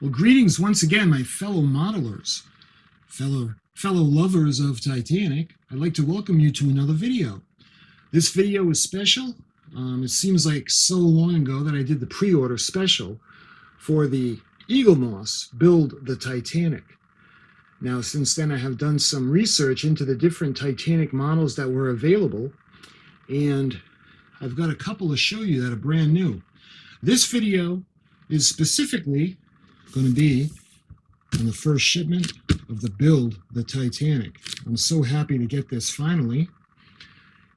Well, greetings once again, my fellow modelers, fellow lovers of Titanic. I'd like to welcome you to another video. This video is special. It seems like so long ago that I did the pre-order special for the Eaglemoss Build the Titanic. Now, since then, I have done some research into the different Titanic models that were available, and I've got a couple to show you that are brand new. This video is specifically going to be on the first shipment of the Build the Titanic. I'm so happy to get this finally.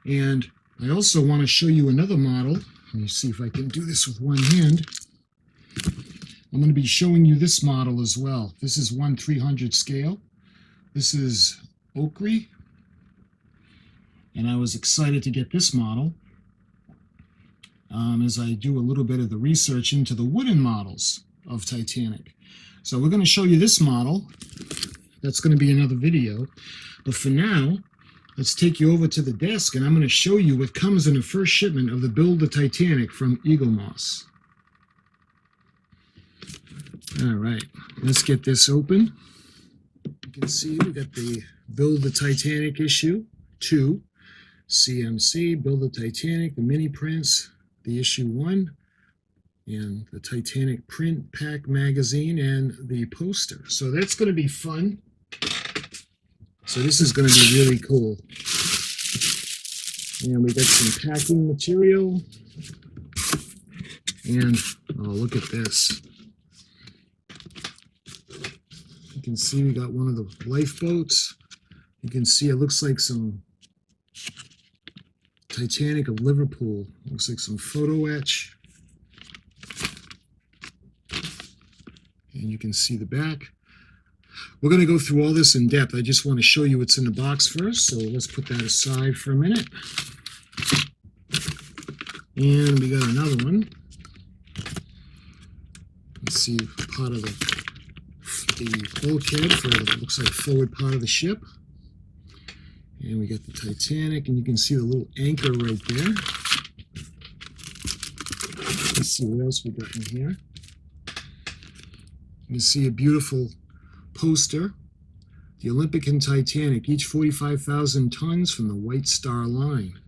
And I also want to show you another model. Let me see if I can do this with one hand. I'm going to be showing you this model as well. This is 1/300 scale. This is ochre. And I was excited to get this model as I do a little bit of the research into the wooden models of Titanic. So we're going to show you this model. That's going to be another video. But for now, let's take you over to the desk and I'm going to show you what comes in the first shipment of the Build the Titanic from Eaglemoss. All right, let's get this open. You can see we got the Build the Titanic issue 2, CMC, Build the Titanic, the mini prints, the issue 1, and the Titanic print pack magazine, and the poster. So that's going to be fun. So this is going to be really cool. And we got some packing material. And, oh, look at this. You can see we got one of the lifeboats. You can see it looks like some Titanic of Liverpool. Looks like some photo etch. And you can see the back. We're going to go through all this in depth. I just want to show you what's in the box first. So let's put that aside for a minute. And we got another one. Let's see, part of the bulkhead for what looks like forward part of the ship. And we got the Titanic, and you can see the little anchor right there. Let's see what else we got in here. You can see a beautiful poster. The Olympic and Titanic, each 45,000 tons from the White Star Line.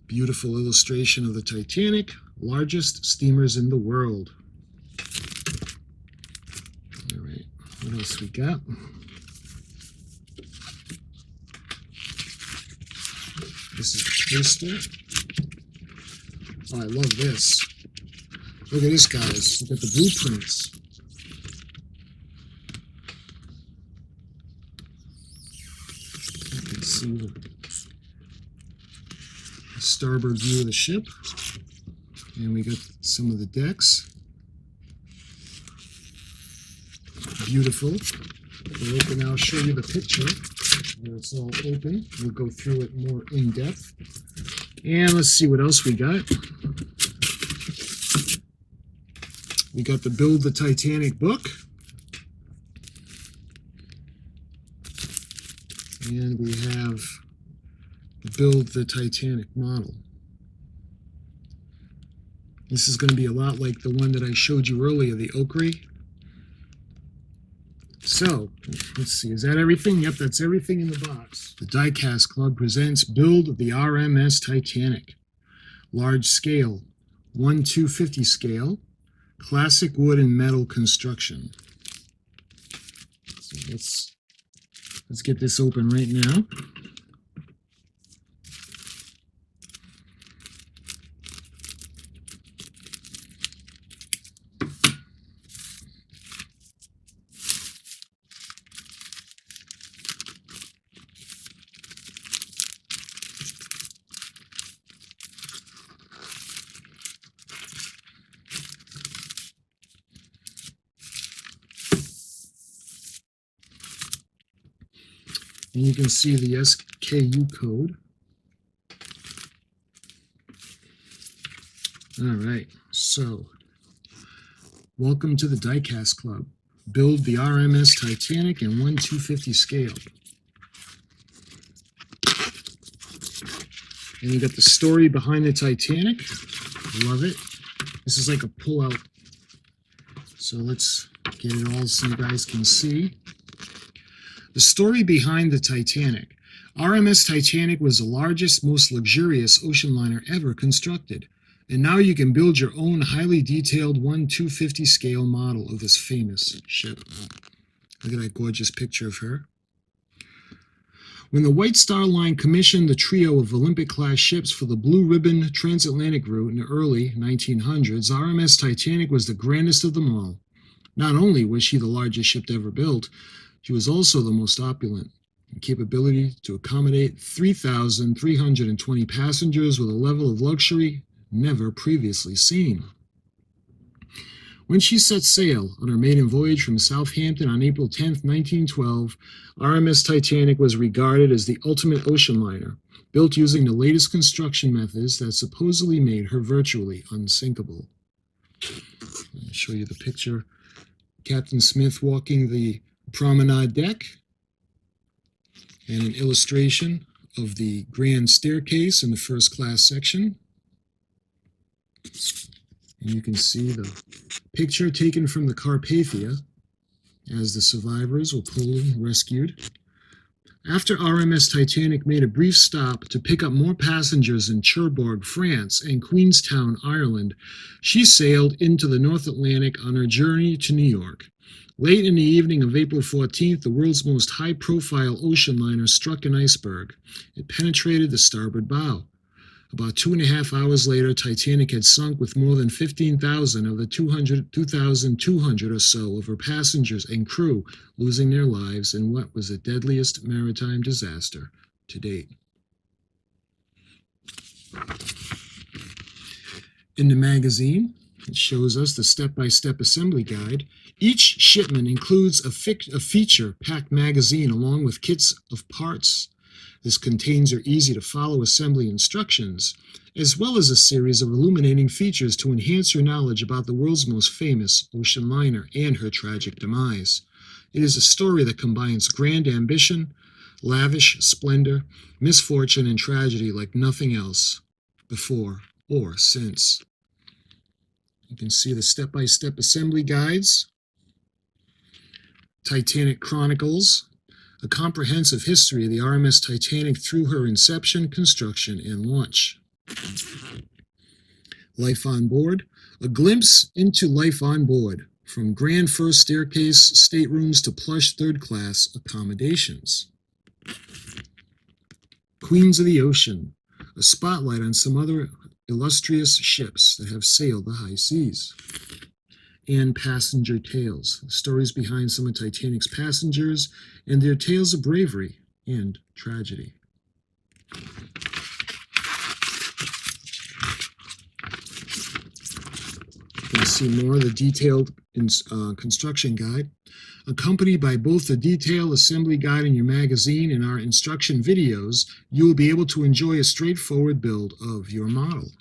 Beautiful illustration of the Titanic, largest steamers in the world. All right, what else we got? This is the poster. Oh, I love this. Look at this, guys. Look at the blueprints. You can see the starboard view of the ship. And we got some of the decks. Beautiful. We'll open now, I'll show you the picture. Where it's all open. We'll go through it more in depth. And let's see what else we got. We got the Build the Titanic book. And we have the Build the Titanic model. This is going to be a lot like the one that I showed you earlier, the ochre. So, let's see, is that everything? Yep, that's everything in the box. The Diecast Club presents Build the R.M.S. Titanic. Large scale, 1/250 scale, classic wood and metal construction. So let's get this open right now. And you can see the SKU code. All right, so welcome to the Diecast Club. Build the R.M.S. Titanic in 1/250 scale. And you got the story behind the Titanic. Love it. This is like a pull-out. So let's get it all so you guys can see. The story behind the Titanic. RMS Titanic was the largest, most luxurious ocean liner ever constructed. And now you can build your own highly detailed 1/250 scale model of this famous ship. Look at that gorgeous picture of her. When the White Star Line commissioned the trio of Olympic-class ships for the Blue Ribbon transatlantic route in the early 1900s, RMS Titanic was the grandest of them all. Not only was she the largest ship ever built, she was also the most opulent, in capability to accommodate 3,320 passengers with a level of luxury never previously seen. When she set sail on her maiden voyage from Southampton on April 10, 1912, RMS Titanic was regarded as the ultimate ocean liner, built using the latest construction methods that supposedly made her virtually unsinkable. I'll show you the picture. Captain Smith walking the promenade deck, and an illustration of the grand staircase in the first class section. And you can see the picture taken from the Carpathia as the survivors were pulled and rescued. After RMS Titanic made a brief stop to pick up more passengers in Cherbourg, France, and Queenstown, Ireland, she sailed into the North Atlantic on her journey to New York. Late in the evening of April 14th, the world's most high-profile ocean liner struck an iceberg. It penetrated the starboard bow. About 2.5 hours later, Titanic had sunk with more than 15,000 of the 2,200 or so of her passengers and crew losing their lives in what was the deadliest maritime disaster to date. In the magazine, it shows us the step-by-step assembly guide. Each shipment includes a feature-packed magazine along with kits of parts. This contains your easy-to-follow assembly instructions, as well as a series of illuminating features to enhance your knowledge about the world's most famous ocean liner and her tragic demise. It is a story that combines grand ambition, lavish splendor, misfortune, and tragedy like nothing else before or since. You can see the step-by-step assembly guides. Titanic Chronicles, a comprehensive history of the RMS Titanic through her inception, construction, and launch. Life on Board, a glimpse into life on board, from grand first staircase staterooms to plush third-class accommodations. Queens of the Ocean, a spotlight on some other illustrious ships that have sailed the high seas. And Passenger Tales, stories behind some of Titanic's passengers and their tales of bravery and tragedy. You can see more of the detailed construction guide. Accompanied by both the detailed assembly guide in your magazine and our instruction videos, you will be able to enjoy a straightforward build of your model.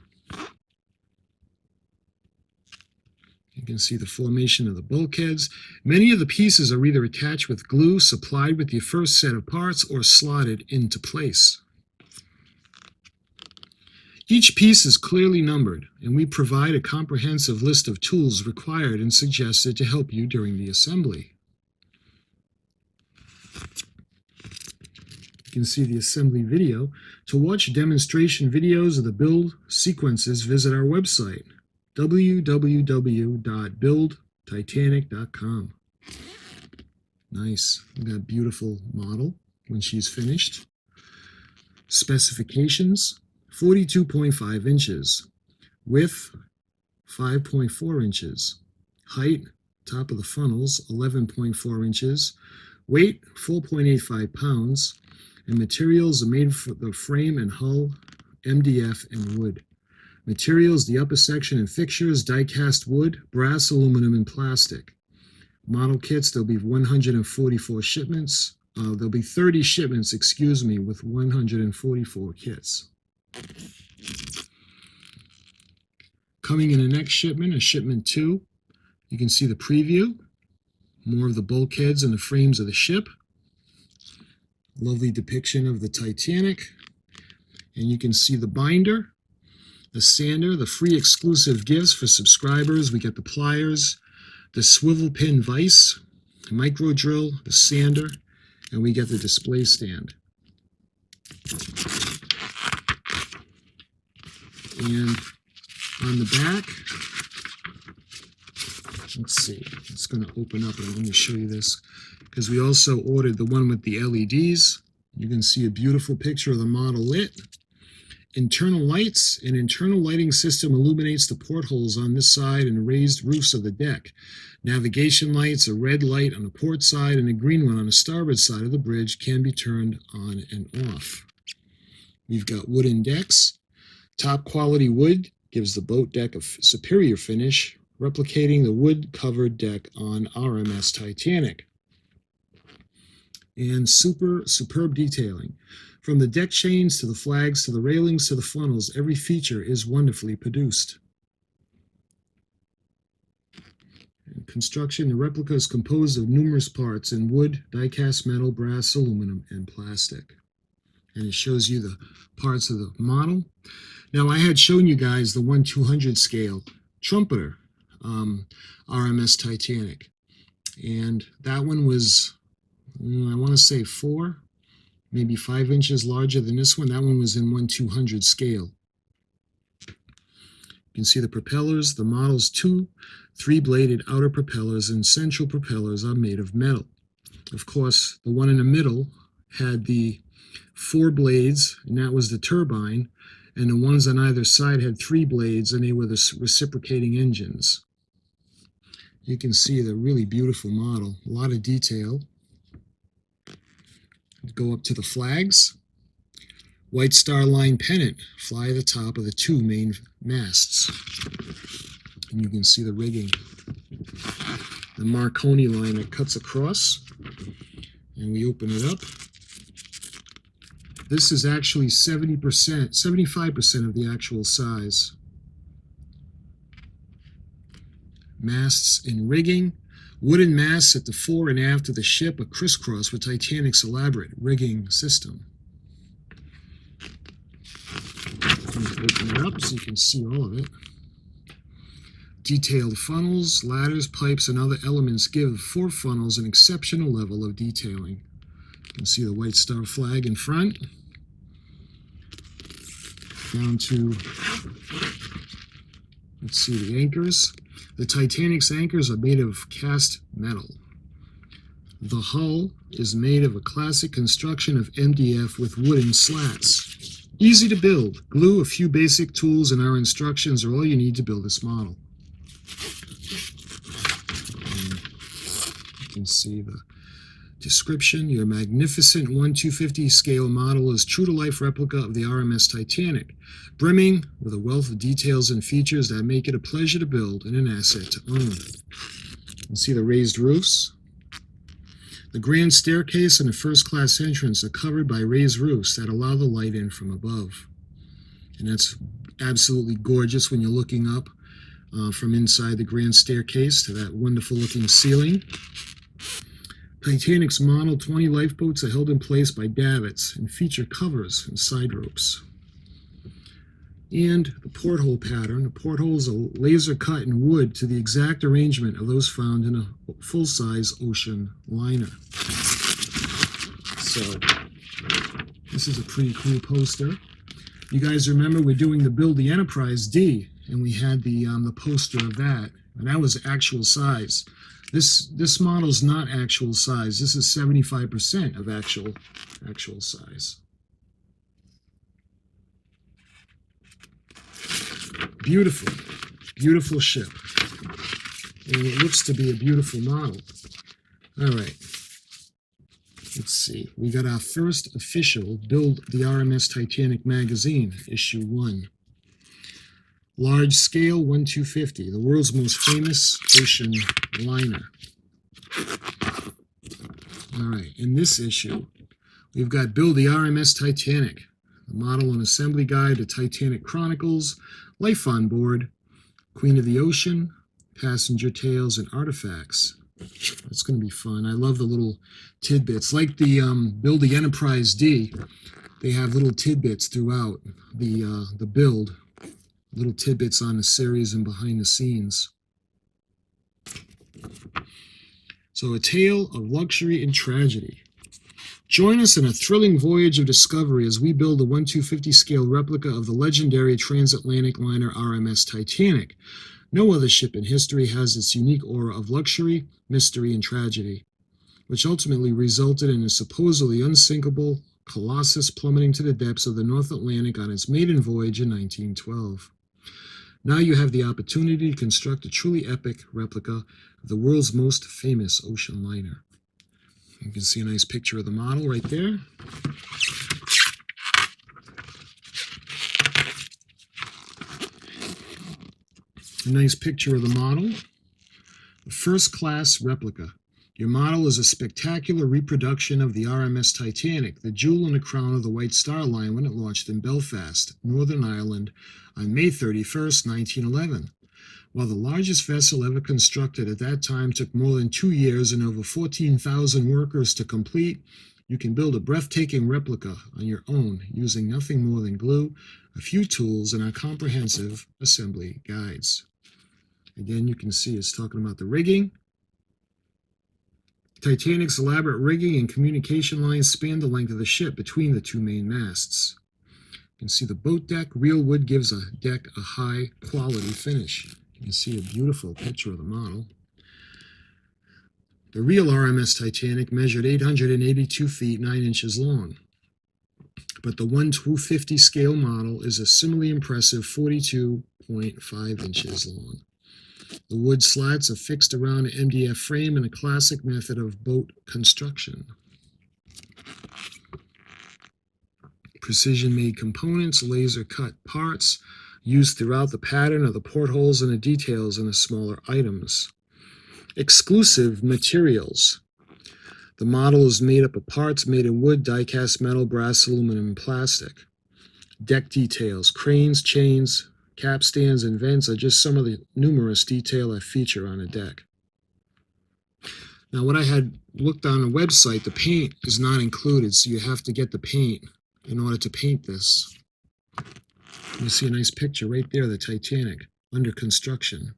You can see the formation of the bulkheads. Many of the pieces are either attached with glue supplied with your first set of parts or slotted into place. Each piece is clearly numbered, and we provide a comprehensive list of tools required and suggested to help you during the assembly. You can see the assembly video. To watch demonstration videos of the build sequences, visit our website, www.buildtitanic.com. Nice. Look at that beautiful model when she's finished. Specifications: 42.5 inches. Width, 5.4 inches. Height, top of the funnels, 11.4 inches. Weight, 4.85 pounds. And materials are made for the frame and hull, MDF and wood. Materials, the upper section and fixtures, die-cast wood, brass, aluminum, and plastic. Model kits, there'll be 144 shipments. There'll be 30 shipments, with 144 kits. Coming in the next shipment, is shipment 2. You can see the preview, more of the bulkheads and the frames of the ship. Lovely depiction of the Titanic. And you can see the binder, the sander, the free exclusive gifts for subscribers. We get the pliers, the swivel pin vise, micro drill, the sander, and we get the display stand. And on the back, let's see, it's going to open up and let me show you this, because we also ordered the one with the LEDs. You can see a beautiful picture of the model lit. Internal lights. An internal lighting system illuminates the portholes on this side and raised roofs of the deck. Navigation lights, a red light on the port side and a green one on the starboard side of the bridge, can be turned on and off. We've got wooden decks. Top quality wood gives the boat deck a superior finish, replicating the wood-covered deck on R.M.S. Titanic. And superb detailing. From the deck chains to the flags to the railings to the funnels, every feature is wonderfully produced. And construction, the replica is composed of numerous parts in wood, die-cast metal, brass, aluminum, and plastic. And it shows you the parts of the model. Now, I had shown you guys the 1/200 scale trumpeter R.M.S. Titanic. And that one was, I want to say 4, maybe 5 inches larger than this one. That one was in 1/200 scale. You can see the propellers. The model's 2 3-bladed outer propellers and central propellers are made of metal. Of course, the one in the middle had the 4 blades, and that was the turbine, and the ones on either side had 3 blades, and they were the reciprocating engines. You can see the really beautiful model, a lot of detail. Go up to the flags. White Star Line pennant fly at the top of the 2 main masts. And you can see the rigging. The Marconi line that cuts across. And we open it up. This is actually 70%, 75% of the actual size. Masts and rigging. Wooden masts at the fore and aft of the ship are crisscrossed with Titanic's elaborate rigging system. Open it up so you can see all of it. Detailed funnels, ladders, pipes, and other elements give 4 funnels an exceptional level of detailing. You can see the White Star flag in front. Down to, let's see, the anchors. The Titanic's anchors are made of cast metal. The hull is made of a classic construction of MDF with wooden slats. Easy to build. Glue, a few basic tools, and our instructions are all you need to build this model. And you can see the description. Your magnificent 1/250 scale model is true-to-life replica of the R.M.S. Titanic, brimming with a wealth of details and features that make it a pleasure to build and an asset to own. You can see the raised roofs. The grand staircase and the first-class entrance are covered by raised roofs that allow the light in from above. And that's absolutely gorgeous when you're looking up from inside the grand staircase to that wonderful-looking ceiling. Titanic's Model 20 lifeboats are held in place by davits and feature covers and side ropes. And the porthole pattern. The portholes are laser cut in wood to the exact arrangement of those found in a full-size ocean liner. So, this is a pretty cool poster. You guys remember we're doing the Build the Enterprise D, and we had the poster of that, and that was actual size. This model is not actual size. This is 75% of actual size. Beautiful, beautiful ship. And it looks to be a beautiful model. All right. Let's see. We got our first official Build the R.M.S. Titanic magazine, issue 1. Large scale 1/250, the world's most famous ocean liner. All right, in this issue, we've got Build the R.M.S. Titanic, the model and assembly guide to Titanic Chronicles, life on board, Queen of the Ocean, passenger tales, and artifacts. That's going to be fun. I love the little tidbits. Like the Build the Enterprise D, they have little tidbits throughout the build. Little tidbits on the series and behind the scenes. So, a tale of luxury and tragedy. Join us in a thrilling voyage of discovery as we build a 1/250 scale replica of the legendary transatlantic liner RMS Titanic. No other ship in history has its unique aura of luxury, mystery, and tragedy, which ultimately resulted in a supposedly unsinkable colossus plummeting to the depths of the North Atlantic on its maiden voyage in 1912. Now you have the opportunity to construct a truly epic replica of the world's most famous ocean liner. You can see a nice picture of the model right there. A nice picture of the model. A first-class replica. Your model is a spectacular reproduction of the RMS Titanic, the jewel in the crown of the White Star Line when it launched in Belfast, Northern Ireland, on May 31st, 1911. While the largest vessel ever constructed at that time took more than 2 years and over 14,000 workers to complete, you can build a breathtaking replica on your own using nothing more than glue, a few tools, and our comprehensive assembly guides. Again, you can see it's talking about the rigging. Titanic's elaborate rigging and communication lines span the length of the ship between the two main masts. You can see the boat deck. Real wood gives a deck a high quality finish. You can see a beautiful picture of the model. The real RMS Titanic measured 882 feet 9 inches long, but the 1/250 scale model is a similarly impressive 42.5 inches long. The wood slats are fixed around an MDF frame in a classic method of boat construction. Precision-made components, laser-cut parts, used throughout the pattern are the portholes and the details in the smaller items. Exclusive materials. The model is made up of parts made in wood, die-cast metal, brass, aluminum, and plastic. Deck details, cranes, chains, capstans, and vents are just some of the numerous detail I feature on a deck. Now, what I had looked on the website, the paint is not included, so you have to get the paint in order to paint this. You see a nice picture right there of the Titanic under construction.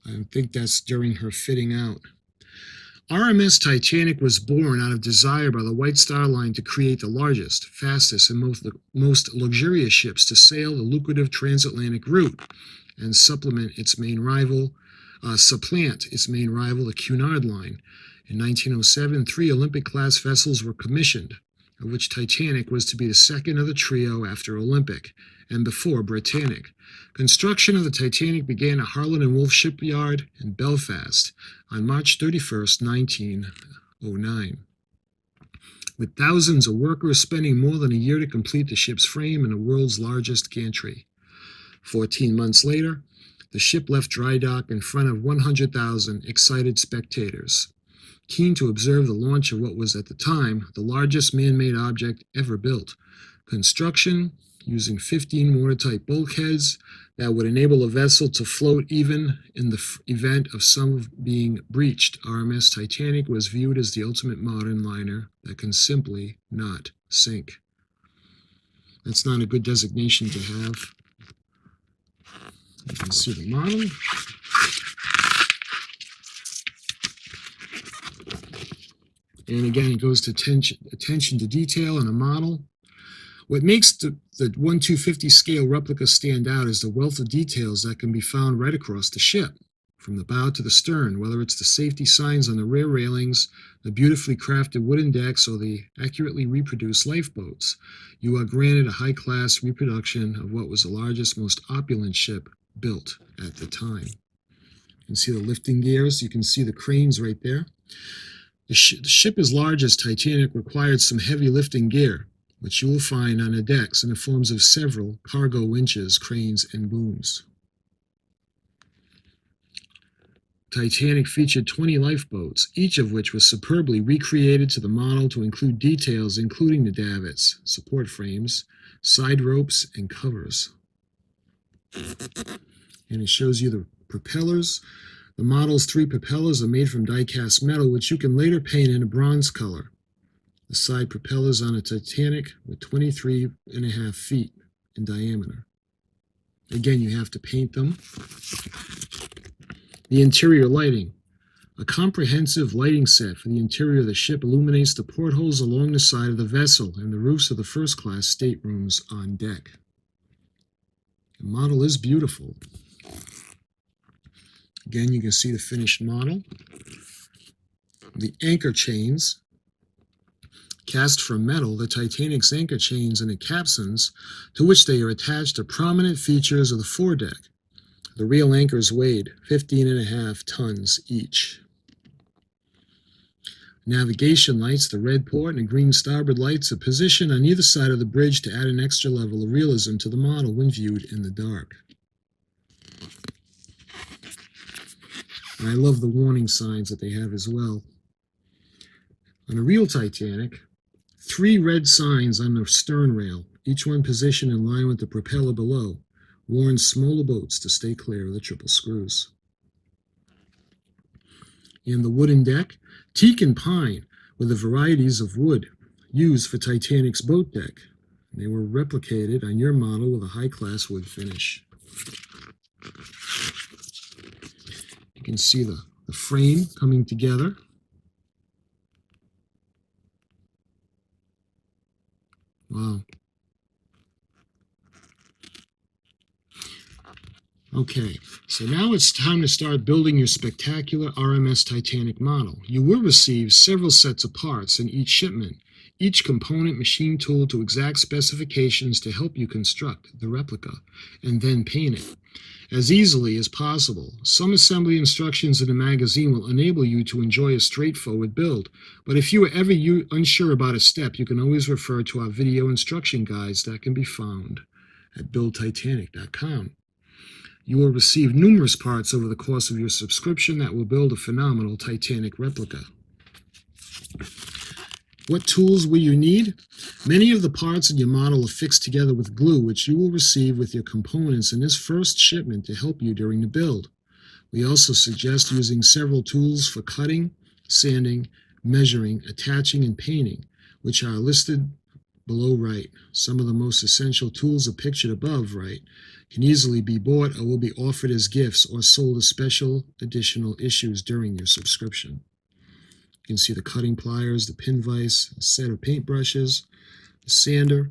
I think that's during her fitting out. RMS Titanic was born out of desire by the White Star Line to create the largest, fastest, and most luxurious ships to sail the lucrative transatlantic route and supplant its main rival, the Cunard Line. In 1907, 3 Olympic-class vessels were commissioned, of which Titanic was to be the second of the trio after Olympic and before Britannic. Construction of the Titanic began at Harland and Wolff Shipyard in Belfast on March 31st, 1909, with thousands of workers spending more than a year to complete the ship's frame in the world's largest gantry. 14 months later, the ship left dry dock in front of 100,000 excited spectators, keen to observe the launch of what was at the time the largest man-made object ever built. Construction using 15 watertight bulkheads that would enable a vessel to float even in the event of some being breached. RMS Titanic was viewed as the ultimate modern liner that can simply not sink. That's not a good designation to have. You can see the model. And again, it goes to attention to detail in a model. What makes the 1/250 scale replica stand out is the wealth of details that can be found right across the ship, from the bow to the stern, whether it's the safety signs on the rear railings, the beautifully crafted wooden decks, or the accurately reproduced lifeboats. You are granted a high-class reproduction of what was the largest, most opulent ship built at the time. You can see the lifting gears. You can see the cranes right there. The ship as large as Titanic required some heavy lifting gear, which you will find on the decks in the forms of several cargo winches, cranes, and booms. Titanic featured 20 lifeboats, each of which was superbly recreated to the model to include details including the davits, support frames, side ropes, and covers. And it shows you the propellers. The model's 3 propellers are made from die-cast metal, which you can later paint in a bronze color. The side propellers on a Titanic were 23.5 feet in diameter. Again, you have to paint them. The interior lighting. A comprehensive lighting set for the interior of the ship illuminates the portholes along the side of the vessel and the roofs of the first-class staterooms on deck. The model is beautiful. Again, you can see the finished model. The anchor chains, cast from metal, the Titanic's anchor chains and the capstans to which they are attached are prominent features of the foredeck. The real anchors weighed 15.5 tons each. Navigation lights, the red port and the green starboard lights, are positioned on either side of the bridge to add an extra level of realism to the model when viewed in the dark. And I love the warning signs that they have as well. On a real Titanic, 3 red signs on the stern rail, each one positioned in line with the propeller below, warn smaller boats to stay clear of the triple screws. In the wooden deck, teak and pine were the varieties of wood used for Titanic's boat deck. They were replicated on your model with a high-class wood finish. You can see the frame coming together. Wow. Okay, so now it's time to start building your spectacular R.M.S. Titanic model. You will receive several sets of parts in each shipment, each component machine tool to exact specifications to help you construct the replica, and then paint it as easily as possible. Some assembly instructions in the magazine will enable you to enjoy a straightforward build, but if you are ever unsure about a step, you can always refer to our video instruction guides that can be found at buildtitanic.com. You will receive numerous parts over the course of your subscription that will build a phenomenal Titanic replica. What tools will you need? Many of the parts in your model are fixed together with glue, which you will receive with your components in this first shipment to help you during the build. We also suggest using several tools for cutting, sanding, measuring, attaching, and painting, which are listed below right. Some of the most essential tools are pictured above right, can easily be bought or will be offered as gifts or sold as special additional issues during your subscription. You can see the cutting pliers, the pin vise, a set of paintbrushes, a sander,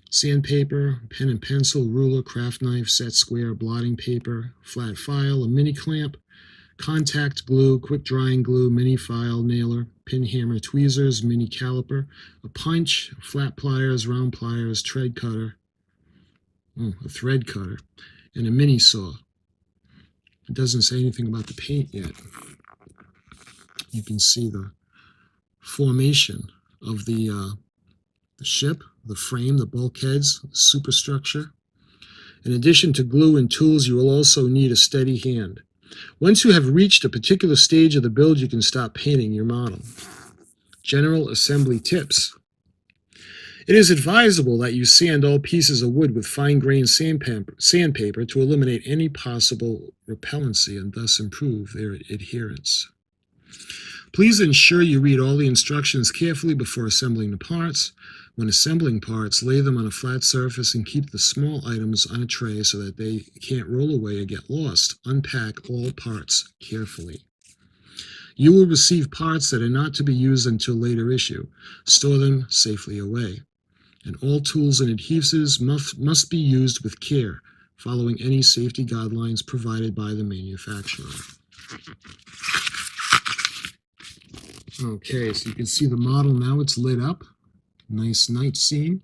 sandpaper, pen and pencil, ruler, craft knife, set square, blotting paper, flat file, a mini clamp, contact glue, quick drying glue, mini file nailer, pin hammer, tweezers, mini caliper, a punch, flat pliers, round pliers, tread cutter, a thread cutter, and a mini saw. It doesn't say anything about the paint yet. You can see the formation of the ship, the frame, the bulkheads, the superstructure. In addition to glue and tools, you will also need a steady hand. Once you have reached a particular stage of the build, you can stop painting your model. General assembly tips. It is advisable that you sand all pieces of wood with fine-grained sandpaper to eliminate any possible repellency and thus improve their adherence. Please ensure you read all the instructions carefully before assembling the parts. When assembling parts, lay them on a flat surface and keep the small items on a tray so that they can't roll away or get lost. Unpack all parts carefully. You will receive parts that are not to be used until later issue. Store them safely away. And all tools and adhesives must be used with care, following any safety guidelines provided by the manufacturer. Okay, so you can see the model now. It's lit up. Nice night scene.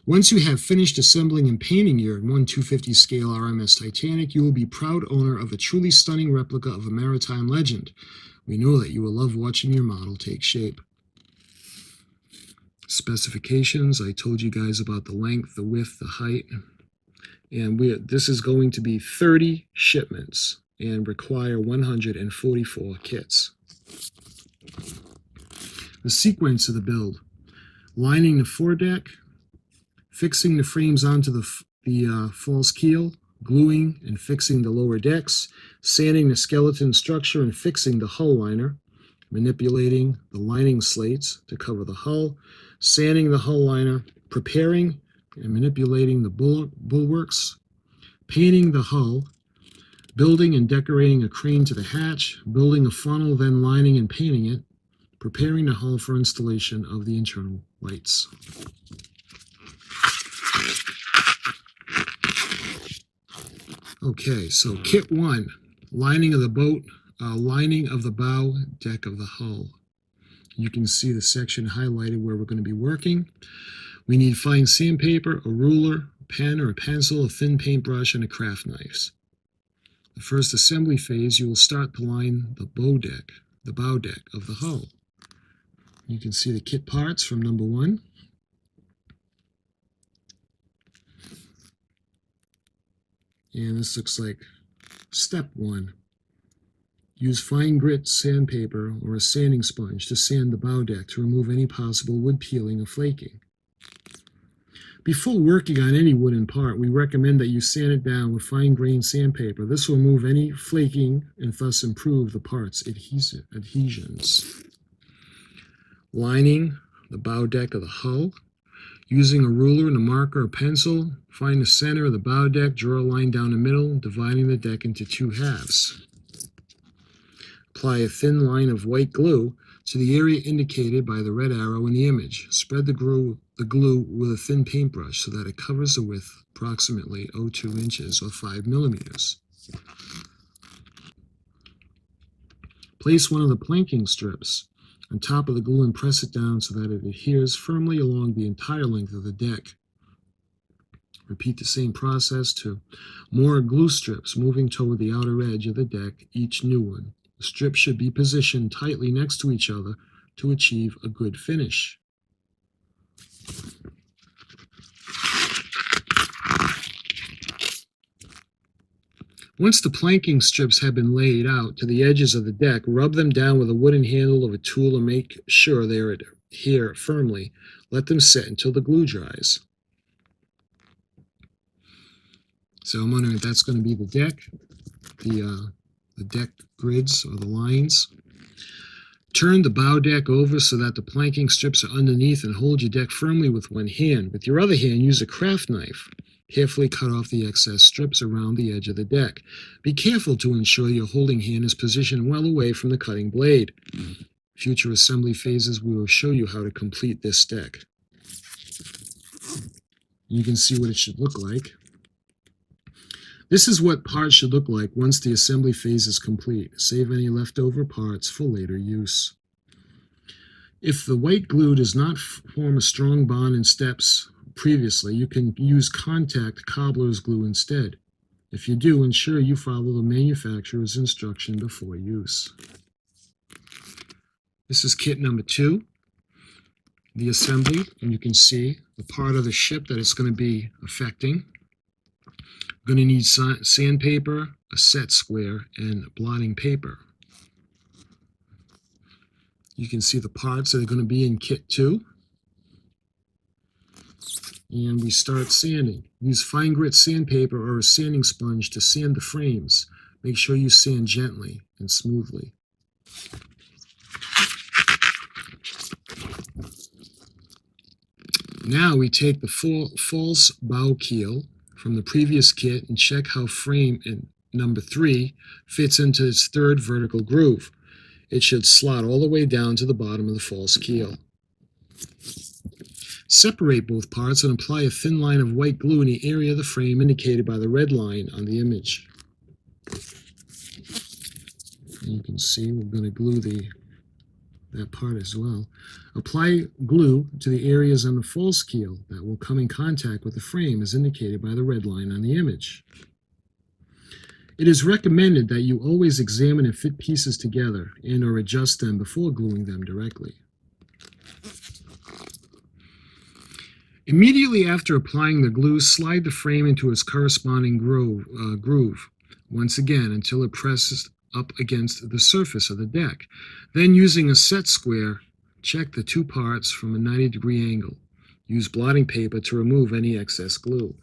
Once you have finished assembling and painting your 1/250 scale R.M.S. Titanic, you will be proud owner of a truly stunning replica of a maritime legend. We know that you will love watching your model take shape. Specifications, I told you guys about the length, the width, the height. And this is going to be 30 shipments and require 144 kits. The sequence of the build: lining the foredeck, fixing the frames onto the false keel, gluing and fixing the lower decks, sanding the skeleton structure and fixing the hull liner, manipulating the lining slates to cover the hull, sanding the hull liner, preparing and manipulating the bulwarks, painting the hull, building and decorating a crane to the hatch, building a funnel, then lining and painting it, preparing the hull for installation of the internal lights. Okay, so kit 1, lining of the boat, lining of the bow deck of the hull. You can see the section highlighted where we're going to be working. We need fine sandpaper, a ruler, a pen or a pencil, a thin paintbrush, and a craft knife. The first assembly phase, you will start to line the bow deck of the hull. You can see the kit parts from number 1. And this looks like step 1. Use fine grit sandpaper or a sanding sponge to sand the bow deck to remove any possible wood peeling or flaking. Before working on any wooden part, we recommend that you sand it down with fine-grained sandpaper. This will remove any flaking and thus improve the part's adhesions. Lining the bow deck of the hull. Using a ruler and a marker or pencil, find the center of the bow deck, draw a line down the middle, dividing the deck into 2 halves. Apply a thin line of white glue to the area indicated by the red arrow in the image. Spread the glue with a thin paintbrush so that it covers the width approximately 0.2 inches or 5 millimeters. Place one of the planking strips on top of the glue and press it down so that it adheres firmly along the entire length of the deck. Repeat the same process to more glue strips moving toward the outer edge of the deck, each new one. The strips should be positioned tightly next to each other to achieve a good finish. Once the planking strips have been laid out to the edges of the deck, rub them down with a wooden handle of a tool and make sure they adhere firmly. Let them set until the glue dries. So I'm wondering if that's going to be the deck, the deck grids or the lines. Turn the bow deck over so that the planking strips are underneath and hold your deck firmly with one hand. With your other hand, use a craft knife. Carefully cut off the excess strips around the edge of the deck. Be careful to ensure your holding hand is positioned well away from the cutting blade. Future assembly phases, we will show you how to complete this deck. You can see what it should look like. This is what parts should look like once the assembly phase is complete. Save any leftover parts for later use. If the white glue does not form a strong bond in steps previously, you can use contact cobbler's glue instead. If you do, ensure you follow the manufacturer's instruction before use. This is kit number 2, the assembly, and you can see the part of the ship that it's going to be affecting. Going to need sandpaper, a set square, and blotting paper. You can see the parts that are going to be in kit 2. And we start sanding. Use fine grit sandpaper or a sanding sponge to sand the frames. Make sure you sand gently and smoothly. Now we take the false bow keel from the previous kit and check how frame in number 3 fits into its 3rd vertical groove. It should slot all the way down to the bottom of the false keel. Separate both parts and apply a thin line of white glue in the area of the frame indicated by the red line on the image. And you can see we're going to glue that part as well. Apply glue to the areas on the false keel that will come in contact with the frame as indicated by the red line on the image. It is recommended that you always examine and fit pieces together and or adjust them before gluing them directly. Immediately after applying the glue, slide the frame into its corresponding groove, once again until it presses up against the surface of the deck. Then, using a set square, check the 2 parts from a 90-degree angle. Use blotting paper to remove any excess glue.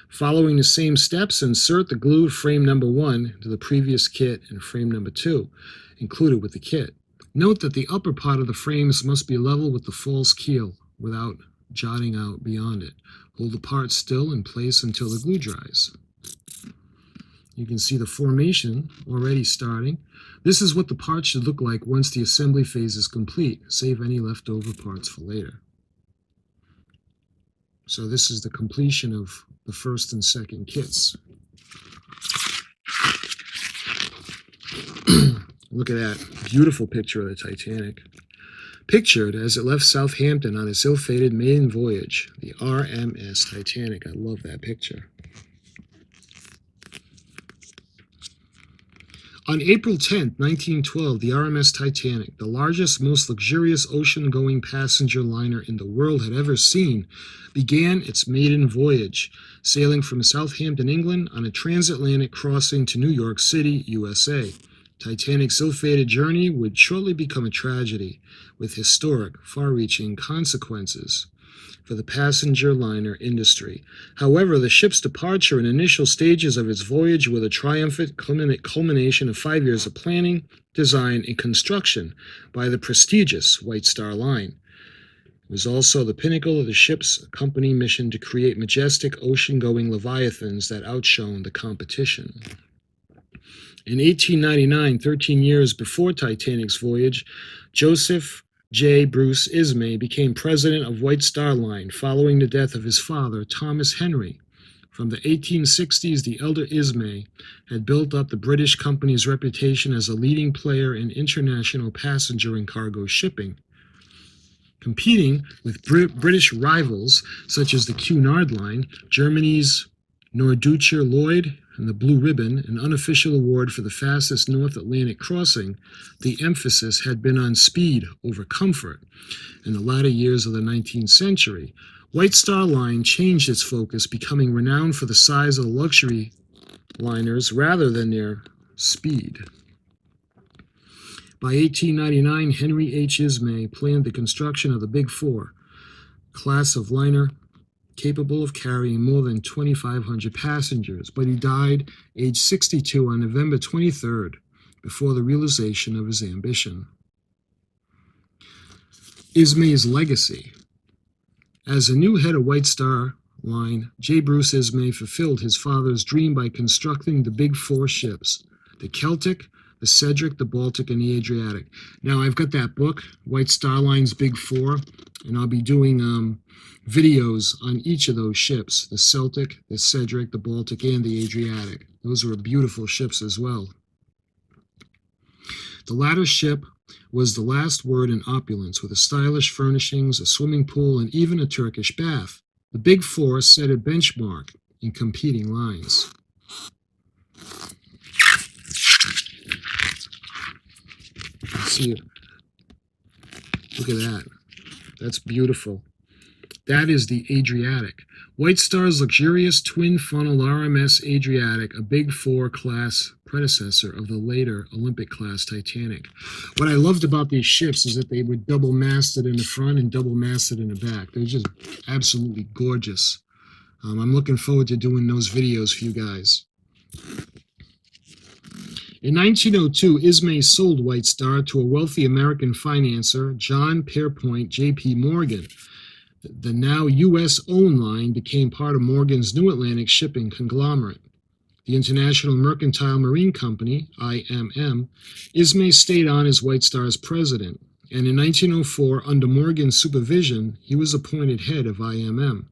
Following the same steps, insert the glued frame number 1 into the previous kit and frame number 2, included with the kit. Note that the upper part of the frames must be level with the false keel without jutting out beyond it. Hold the part still in place until the glue dries. You can see the formation already starting. This is what the part should look like once the assembly phase is complete. Save any leftover parts for later. So this is the completion of the first and second kits. Look at that beautiful picture of the Titanic. Pictured as it left Southampton on its ill-fated maiden voyage, the R.M.S. Titanic. I love that picture. On April 10, 1912, the R.M.S. Titanic, the largest, most luxurious ocean-going passenger liner in the world had ever seen, began its maiden voyage, sailing from Southampton, England, on a transatlantic crossing to New York City, USA. Titanic's ill-fated journey would shortly become a tragedy, with historic, far-reaching consequences for the passenger liner industry. However, the ship's departure and initial stages of its voyage were the triumphant culmination of 5 years of planning, design, and construction by the prestigious White Star Line. It was also the pinnacle of the ship's company mission to create majestic ocean-going leviathans that outshone the competition. In 1899, 13 years before Titanic's voyage, Joseph J. Bruce Ismay became president of White Star Line following the death of his father, Thomas Henry. From the 1860s, the elder Ismay had built up the British company's reputation as a leading player in international passenger and cargo shipping, competing with British rivals such as the Cunard Line, Germany's Norddeutscher Lloyd, and the Blue Ribbon, an unofficial award for the fastest North Atlantic crossing. The emphasis had been on speed over comfort. In the latter years of the 19th century, White Star Line changed its focus, becoming renowned for the size of the luxury liners rather than their speed. By 1899, Henry H. Ismay planned the construction of the Big Four, class of liner capable of carrying more than 2,500 passengers, but he died age 62 on November 23rd, before the realization of his ambition. Ismay's legacy. As a new head of White Star Line, J. Bruce Ismay fulfilled his father's dream by constructing the Big Four ships, the Celtic, the Cedric, the Baltic, and the Adriatic. Now, I've got that book, White Star Line's Big Four, and I'll be doing videos on each of those ships, the Celtic, the Cedric, the Baltic, and the Adriatic. Those were beautiful ships as well. The latter ship was the last word in opulence, with a stylish furnishings, a swimming pool, and even a Turkish bath. The Big Four set a benchmark in competing lines. See it. Look at that. That's beautiful. That is the Adriatic. White Star's luxurious twin-funnel R.M.S. Adriatic, a Big Four class predecessor of the later Olympic-class Titanic. What I loved about these ships is that they were double-masted in the front and double-masted in the back. They're just absolutely gorgeous. I'm looking forward to doing those videos for you guys. In 1902, Ismay sold White Star to a wealthy American financier, John Pierpont J.P. Morgan. The now U.S.-owned line became part of Morgan's New Atlantic shipping conglomerate. The International Mercantile Marine Company, IMM, Ismay stayed on as White Star's president, and in 1904, under Morgan's supervision, he was appointed head of IMM.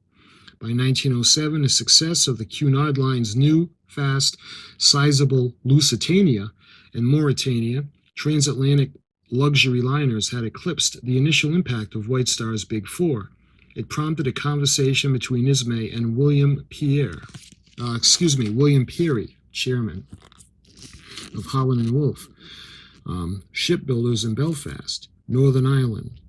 By 1907, the success of the Cunard Line's new, fast, sizable Lusitania and Mauretania transatlantic luxury liners had eclipsed the initial impact of White Star's Big Four. It prompted a conversation between Ismay and William Peary, chairman of Holland & Wolff, shipbuilders in Belfast, Northern Ireland.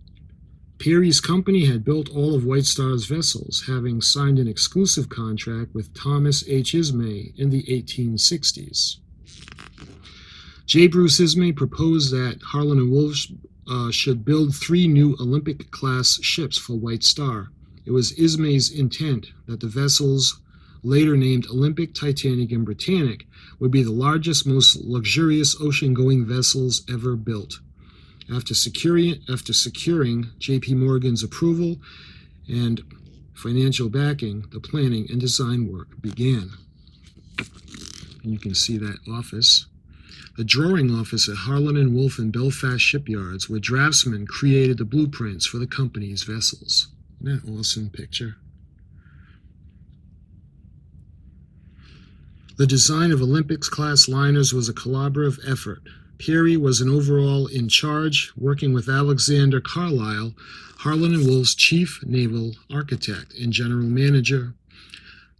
Peary's company had built all of White Star's vessels, having signed an exclusive contract with Thomas H. Ismay in the 1860s. J. Bruce Ismay proposed that Holland & Wolff should build 3 new Olympic-class ships for White Star. It was Ismay's intent that the vessels, later named Olympic, Titanic, and Britannic, would be the largest, most luxurious ocean-going vessels ever built. After securing J.P. Morgan's approval and financial backing, the planning and design work began. You can see that office. The drawing office at Harland and Wolff and Belfast shipyards, where draftsmen created the blueprints for the company's vessels. Isn't that awesome picture? The design of Olympics-class liners was a collaborative effort. Peary was an overall in charge, working with Alexander Carlisle, Harland and Wolff's chief naval architect and general manager.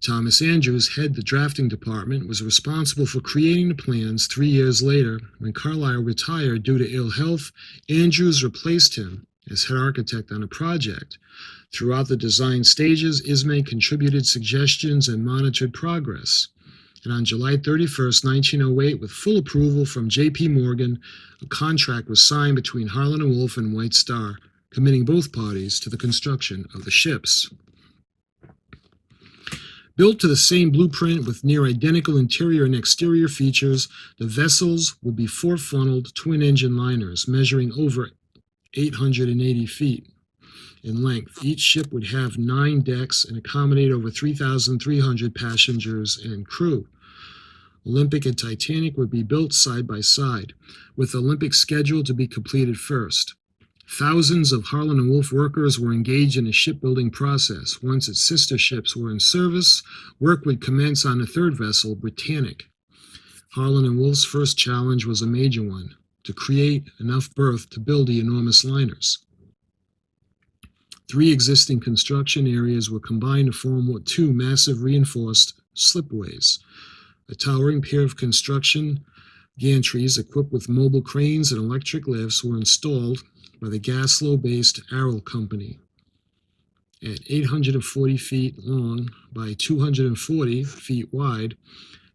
Thomas Andrews, head the drafting department, was responsible for creating the plans. 3 years later, when Carlisle retired due to ill health, Andrews replaced him as head architect on the project. Throughout the design stages, Ismay contributed suggestions and monitored progress. And on July 31st, 1908, with full approval from J.P. Morgan, a contract was signed between Harland and Wolff and White Star, committing both parties to the construction of the ships. Built to the same blueprint with near-identical interior and exterior features, the vessels would be four-funneled twin-engine liners measuring over 880 feet in length. Each ship would have 9 decks and accommodate over 3,300 passengers and crew. Olympic and Titanic would be built side by side, with the Olympic scheduled to be completed first. Thousands of Harland and Wolff workers were engaged in the shipbuilding process. Once its sister ships were in service, work would commence on the third vessel, Britannic. Harland and Wolff's first challenge was a major one, to create enough berth to build the enormous liners. 3 existing construction areas were combined to form 2 massive reinforced slipways. A towering pair of construction gantries equipped with mobile cranes and electric lifts were installed by the Gaslow-based Arrow Company. At 840 feet long by 240 feet wide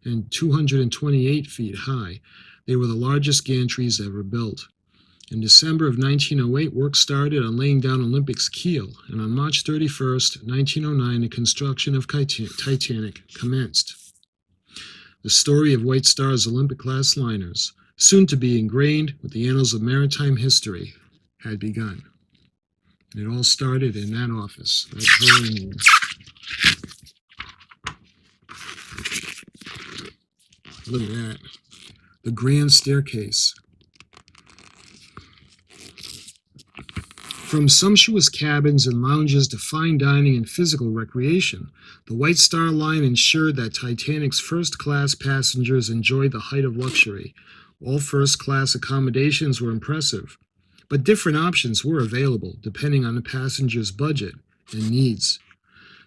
and 228 feet high, they were the largest gantries ever built. In December of 1908, work started on laying down Olympic's keel, and on March 31st, 1909, the construction of Titanic commenced. The story of White Star's Olympic-class liners, soon to be ingrained with the annals of maritime history, had begun. And it all started in that office, that drawing room. Look at that. The grand staircase. From sumptuous cabins and lounges to fine dining and physical recreation, the White Star Line ensured that Titanic's first-class passengers enjoyed the height of luxury. All first-class accommodations were impressive, but different options were available depending on the passenger's budget and needs.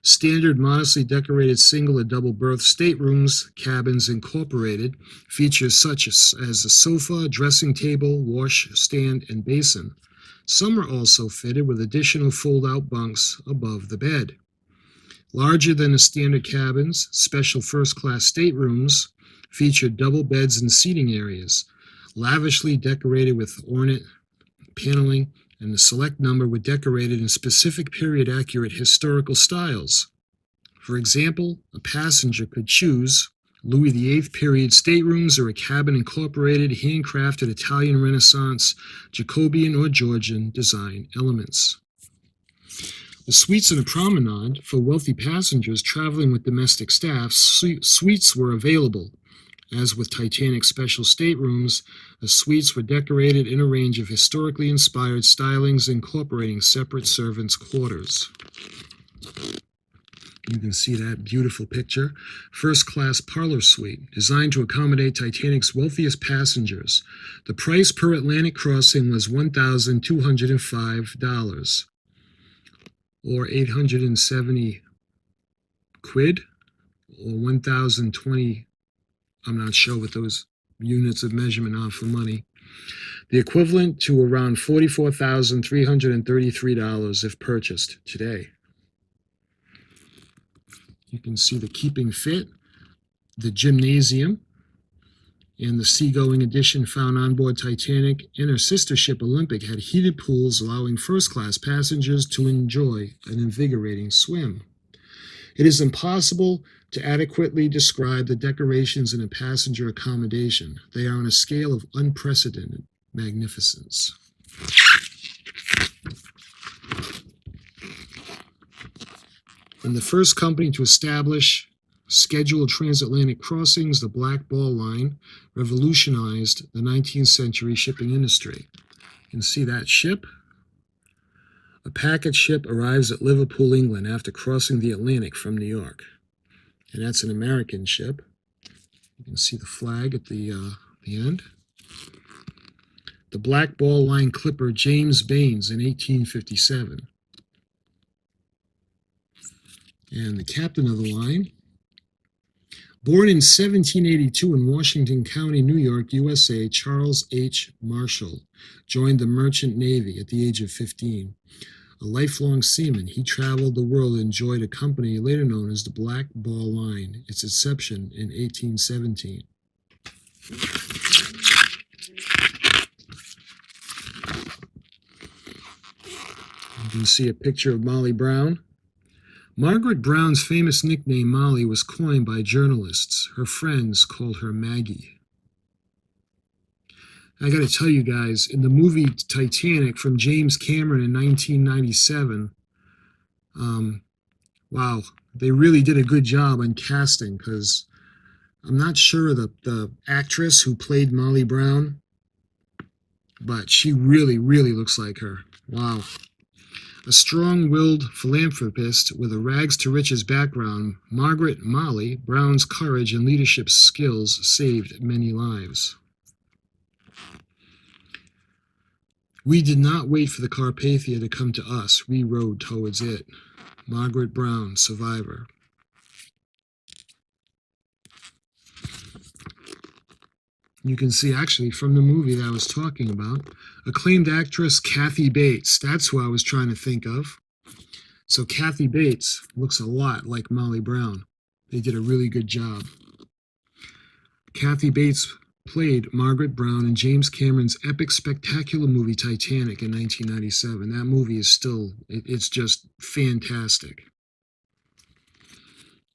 Standard modestly decorated single and double berth staterooms, cabins incorporated features such as a sofa, dressing table, wash stand, and basin. Some are also fitted with additional fold-out bunks above the bed. Larger than the standard cabins, special first-class staterooms featured double beds and seating areas, lavishly decorated with ornate paneling, and the select number were decorated in specific period-accurate historical styles. For example, a passenger could choose Louis VIII period staterooms or a cabin incorporated handcrafted Italian Renaissance, Jacobean or Georgian design elements. The suites in the promenade for wealthy passengers traveling with domestic staff, suites were available. As with Titanic's special staterooms, the suites were decorated in a range of historically inspired stylings incorporating separate servants' quarters. You can see that beautiful picture. First-class parlor suite, designed to accommodate Titanic's wealthiest passengers. The price per Atlantic crossing was $1,205, or 870 quid, or 1,020. I'm not sure what those units of measurement are for money. The equivalent to around $44,333 if purchased today. You can see the keeping fit, the gymnasium, and the seagoing edition found on board Titanic and her sister ship Olympic had heated pools allowing first-class passengers to enjoy an invigorating swim. It is impossible to adequately describe the decorations in a passenger accommodation. They are on a scale of unprecedented magnificence. And the first company to establish scheduled transatlantic crossings, the Black Ball Line revolutionized the 19th century shipping industry. You can see that ship. A packet ship arrives at Liverpool, England after crossing the Atlantic from New York. And that's an American ship. You can see the flag at the end. The Black Ball Line clipper James Baines in 1857. And the captain of the line, born in 1782 in Washington County, New York, USA, Charles H. Marshall, joined the Merchant Navy at the age of 15. A lifelong seaman, he traveled the world and enjoyed a company later known as the Black Ball Line, its inception in 1817. You can see a picture of Molly Brown. Margaret Brown's famous nickname Molly was coined by journalists. Her friends called her Maggie. I got to tell you guys, in the movie Titanic from James Cameron in 1997, wow, they really did a good job on casting, because I'm not sure the actress who played Molly Brown, but she really, really looks like her. Wow. A strong-willed philanthropist with a rags-to-riches background, Margaret Molly Brown's courage and leadership skills saved many lives. We did not wait for the Carpathia to come to us. We rode towards it. Margaret Brown, survivor. You can see, actually, from the movie that I was talking about, acclaimed actress Kathy Bates. That's who I was trying to think of. So Kathy Bates looks a lot like Molly Brown. They did a really good job. Kathy Bates played Margaret Brown in James Cameron's epic, spectacular movie Titanic in 1997. That movie is still, it's just fantastic.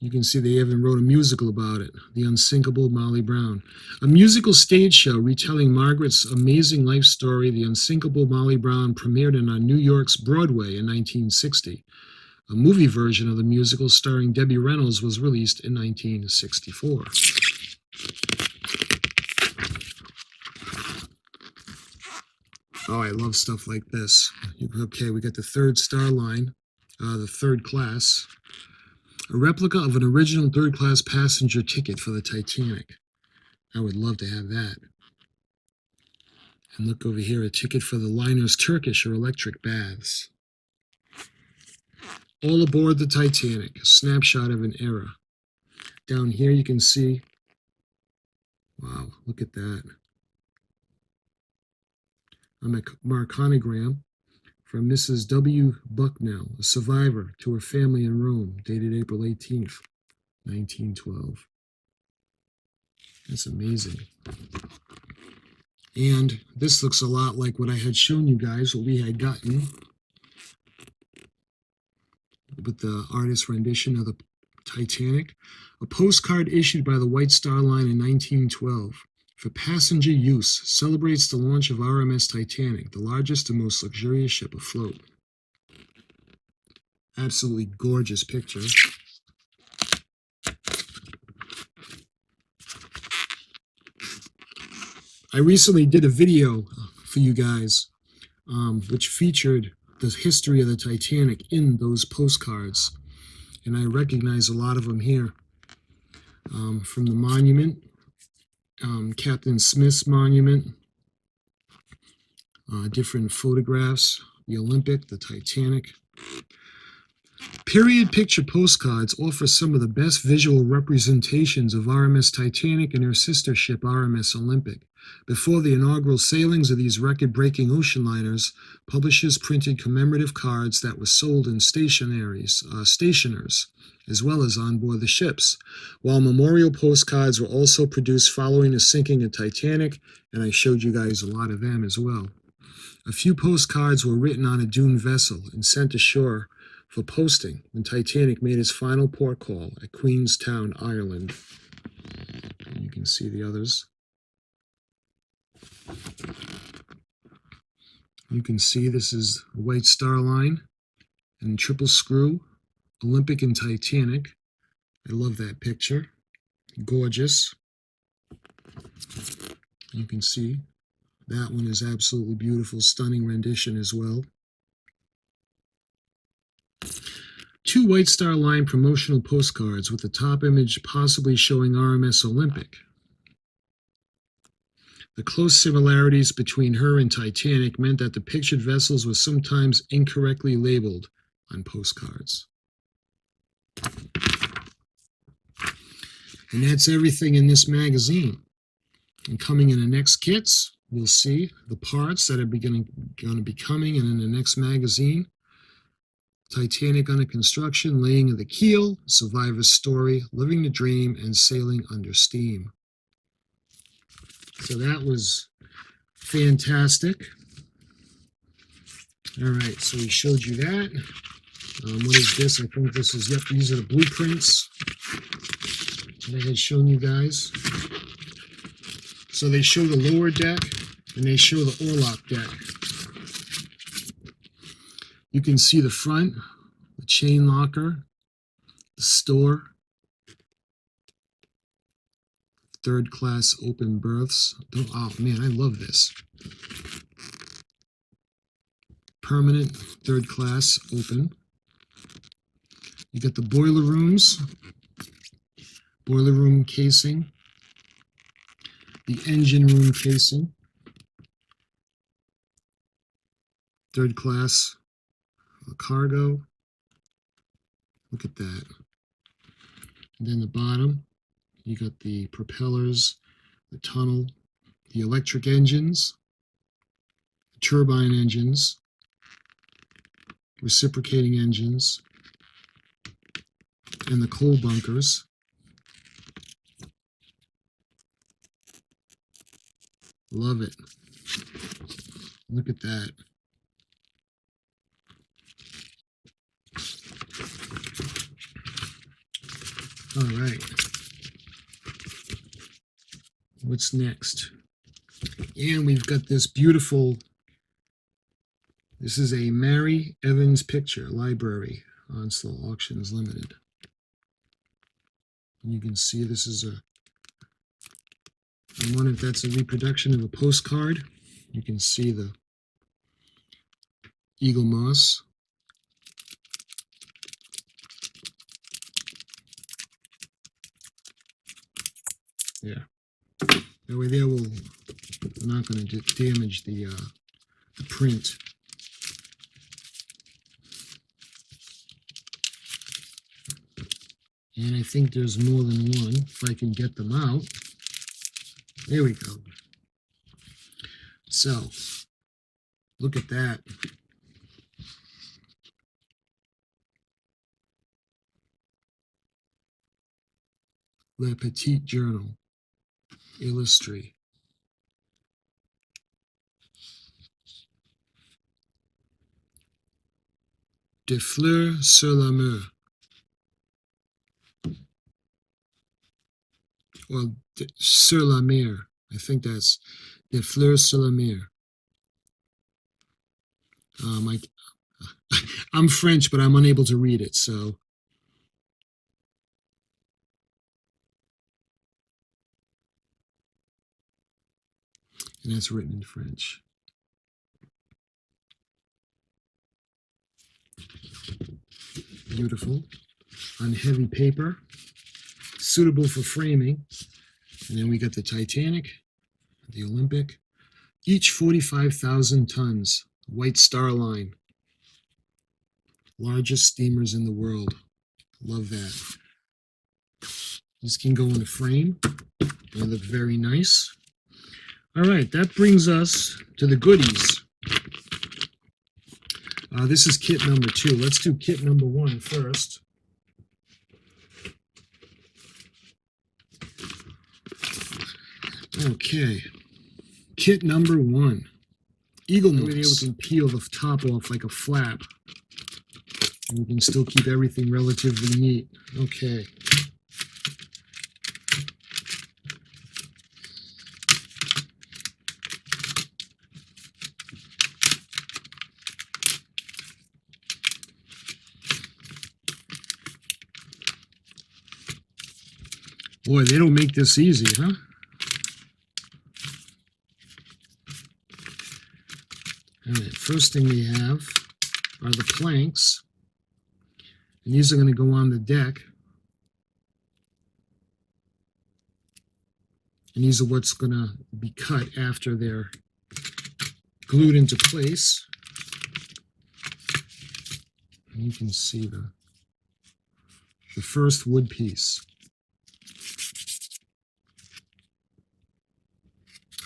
You can see they even wrote a musical about it, The Unsinkable Molly Brown. A musical stage show retelling Margaret's amazing life story, The Unsinkable Molly Brown, premiered on New York's Broadway in 1960. A movie version of the musical starring Debbie Reynolds was released in 1964. Oh, I love stuff like this. Okay, we got the third star line, the third class. A replica of an original third-class passenger ticket for the Titanic. I would love to have that. And look over here, a ticket for the liner's Turkish or electric baths. All aboard the Titanic, a snapshot of an era. Down here you can see, wow, look at that. A marconigram from Mrs. W. Bucknell, a survivor, to her family in Rome, dated April 18th, 1912. That's amazing. And this looks a lot like what I had shown you guys, what we had gotten with the artist's rendition of the Titanic. A postcard issued by the White Star Line in 1912 for passenger use celebrates the launch of R.M.S. Titanic, the largest and most luxurious ship afloat. Absolutely gorgeous picture. I recently did a video for you guys which featured the history of the Titanic in those postcards, and I recognize a lot of them here. From the monument, Captain Smith's monument, different photographs, the Olympic, the Titanic. Period picture postcards offer some of the best visual representations of RMS Titanic and her sister ship RMS Olympic. Before the inaugural sailings of these record-breaking ocean liners, publishers printed commemorative cards that were sold in stationers, as well as on board the ships, while memorial postcards were also produced following the sinking of Titanic, and I showed you guys a lot of them as well. A few postcards were written on a doomed vessel and sent ashore for posting when Titanic made its final port call at Queenstown, Ireland. And you can see the others. You can see this is White Star Line and triple screw, Olympic and Titanic. I love that picture. Gorgeous. You can see that one is absolutely beautiful, stunning rendition as well. 2 White Star Line promotional postcards with the top image possibly showing RMS Olympic. The close similarities between her and Titanic meant that the pictured vessels were sometimes incorrectly labeled on postcards. And that's everything in this magazine. And coming in the next kits, you'll see the parts that are going to be coming in the next magazine. Titanic under construction, laying of the keel, survivor's story, living the dream, and sailing under steam. So that was fantastic. All right, so we showed you that. What is this? I think this is, yep, these are the blueprints that I had shown you guys. So they show the lower deck and they show the orlop deck. You can see the front, the chain locker, the store, third class open berths. Oh man, I love this. Permanent third class open. You got the boiler rooms, boiler room casing, the engine room casing, third class cargo. Look at that. And then the bottom, you got the propellers, the tunnel, the electric engines, the turbine engines, reciprocating engines, and the coal bunkers. Love it. Look at that. All right. What's next? And we've got this beautiful, this is a Mary Evans picture library, Onslow Auctions Limited. And you can see this is I wonder if that's a reproduction of a postcard. You can see the Eaglemoss. Yeah. That way there we're not going to damage the print. And I think there's more than one, if I can get them out. There we go. So, look at that. Le Petit Journal, Illustré. Des fleurs sur la mer. Well, sur la mer. I think that's Des fleurs sur la mer. I'm French, but I'm unable to read it, so. And that's written in French. Beautiful. On heavy paper. Suitable for framing. And then we got the Titanic, the Olympic. Each 45,000 tons. White Star Line. Largest steamers in the world. Love that. This can go in a frame. They look very nice. All right, that brings us to the goodies. This is kit number 2. Let's do kit number 1 first. Okay, kit number 1. Eaglemoss. We can peel the top off like a flap. And we can still keep everything relatively neat. Okay. Boy, they don't make this easy, huh? All right, first thing we have are the planks. And these are going to go on the deck. And these are what's going to be cut after they're glued into place. And you can see the first wood piece.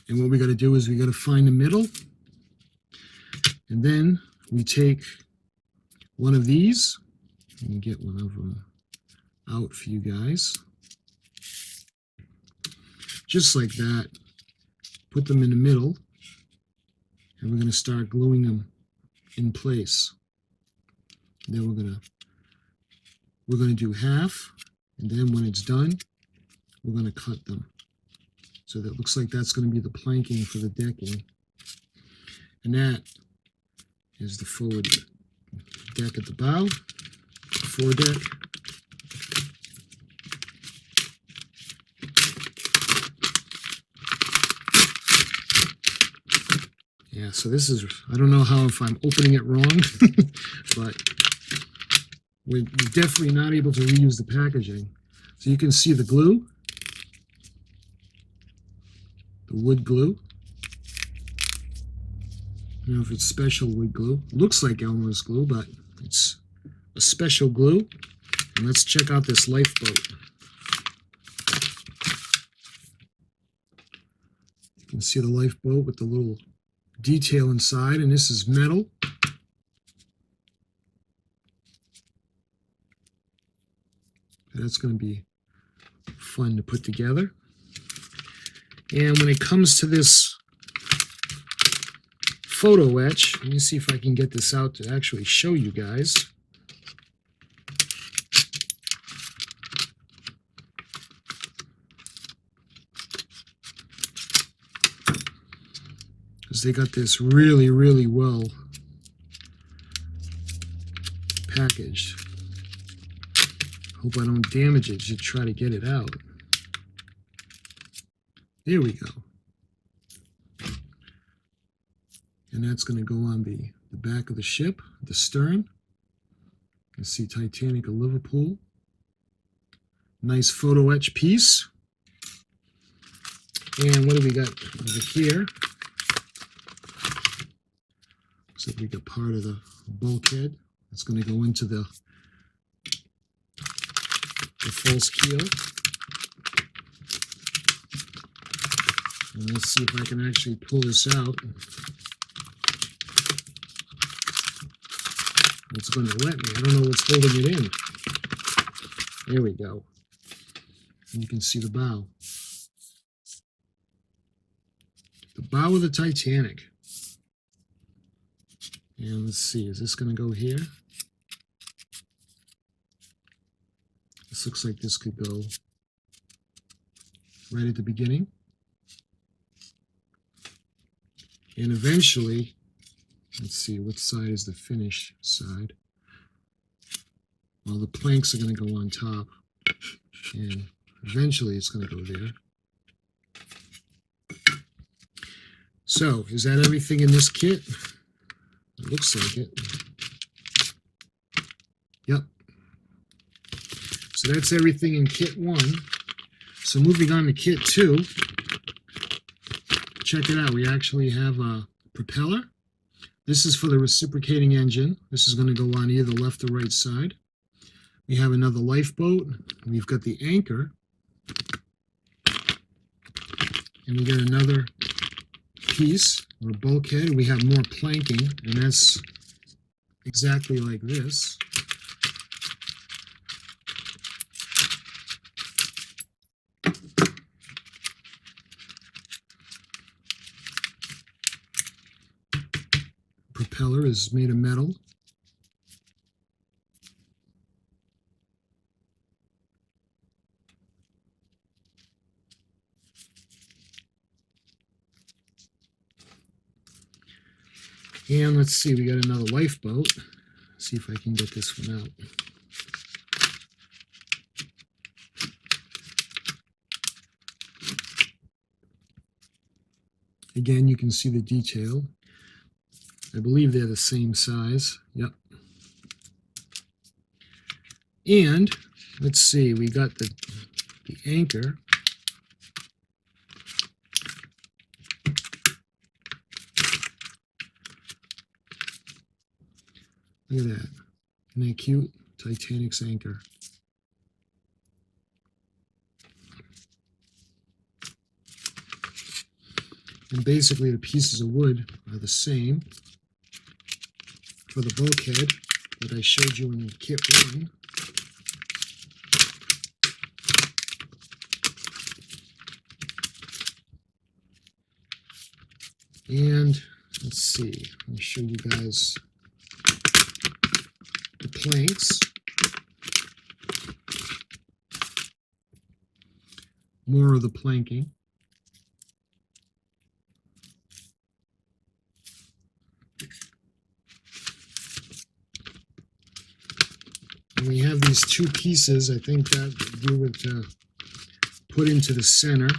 And what we got to do is we got to find the middle. And then we take one of these. Let me get one of them out for you guys. Just like that. Put them in the middle. And we're going to start gluing them in place. And then we're going to do half. And then when it's done, we're going to cut them. So that looks like that's going to be the planking for the decking. And that is the forward deck at the bow, foredeck. Yeah, so this is, I don't know how if I'm opening it wrong, but we're definitely not able to reuse the packaging. So you can see the glue, the wood glue. I don't know if it's special wood glue. Looks like Elmer's glue, but it's a special glue. And let's check out this lifeboat. You can see the lifeboat with the little detail inside, and this is metal. That's going to be fun to put together. And when it comes to this photo etch, let me see if I can get this out to actually show you guys. Because they got this really, really well packaged. Hope I don't damage it to try to get it out. There we go. And that's going to go on the back of the ship, the stern. You can see Titanic of Liverpool. Nice photo etch piece. And what do we got over here? Looks like we got part of the bulkhead. That's going to go into the false keel. And let's see if I can actually pull this out. It's going to let me. I don't know what's holding it in. There we go. And you can see the bow. The bow of the Titanic. And let's see, is this going to go here? This looks like this could go right at the beginning. And eventually, let's see, what side is the finished side? Well, the planks are going to go on top. And eventually it's going to go there. So, is that everything in this kit? It looks like it. Yep. So that's everything in kit 1. So moving on to kit 2. Check it out. We actually have a propeller. This is for the reciprocating engine. This is going to go on either left or right side. We have another lifeboat. We've got the anchor. And we got another piece or a bulkhead. We have more planking, and that's exactly like this. Propeller is made of metal. And let's see, we got another lifeboat. Let's see if I can get this one out. Again, you can see the detail. I believe they're the same size. Yep. And let's see, we got the anchor. Look at that. Isn't that cute? Titanic's anchor. And basically the pieces of wood are the same for the bulkhead that I showed you in kit 1. And let's see, I'll show you guys the planks. More of the planking. And we have these 2 pieces, I think that we would put into the center.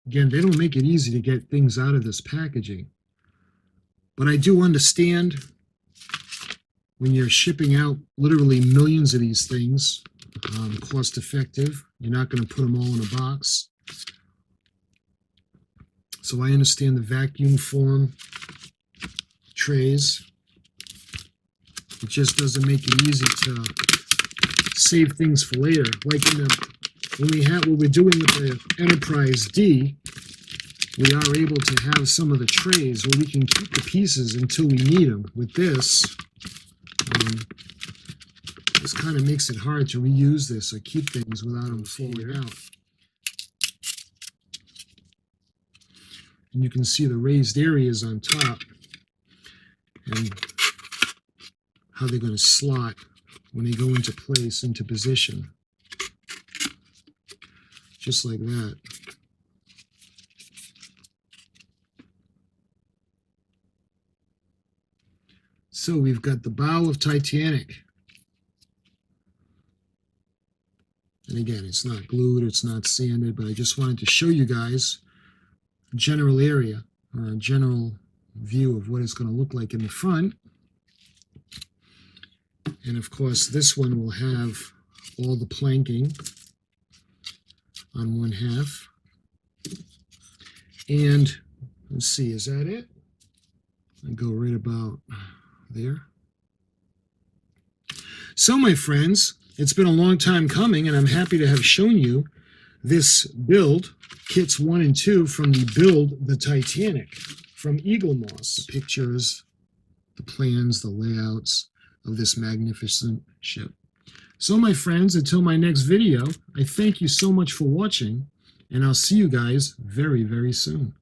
Again, they don't make it easy to get things out of this packaging. But I do understand when you're shipping out literally millions of these things, cost effective. You're not going to put them all in a box. So I understand the vacuum form trays. It just doesn't make it easy to save things for later. Like when we're doing with the Enterprise D, we are able to have some of the trays where we can keep the pieces until we need them. With this, this kind of makes it hard to reuse this or keep things without them falling out. And you can see the raised areas on top and how they're going to slot when they go into place, into position. Just like that. So we've got the bow of Titanic. And again, it's not glued, it's not sanded, but I just wanted to show you guys a general area, or a general view of what it's going to look like in the front. And of course, this one will have all the planking on one half. And let's see, is that it? I go right about there. So my friends, it's been a long time coming, and I'm happy to have shown you this build, kits 1 and 2 from the Build the Titanic from Eaglemoss. The pictures, the plans, the layouts of this magnificent ship. So my friends, until my next video, I thank you so much for watching, and I'll see you guys very, very soon.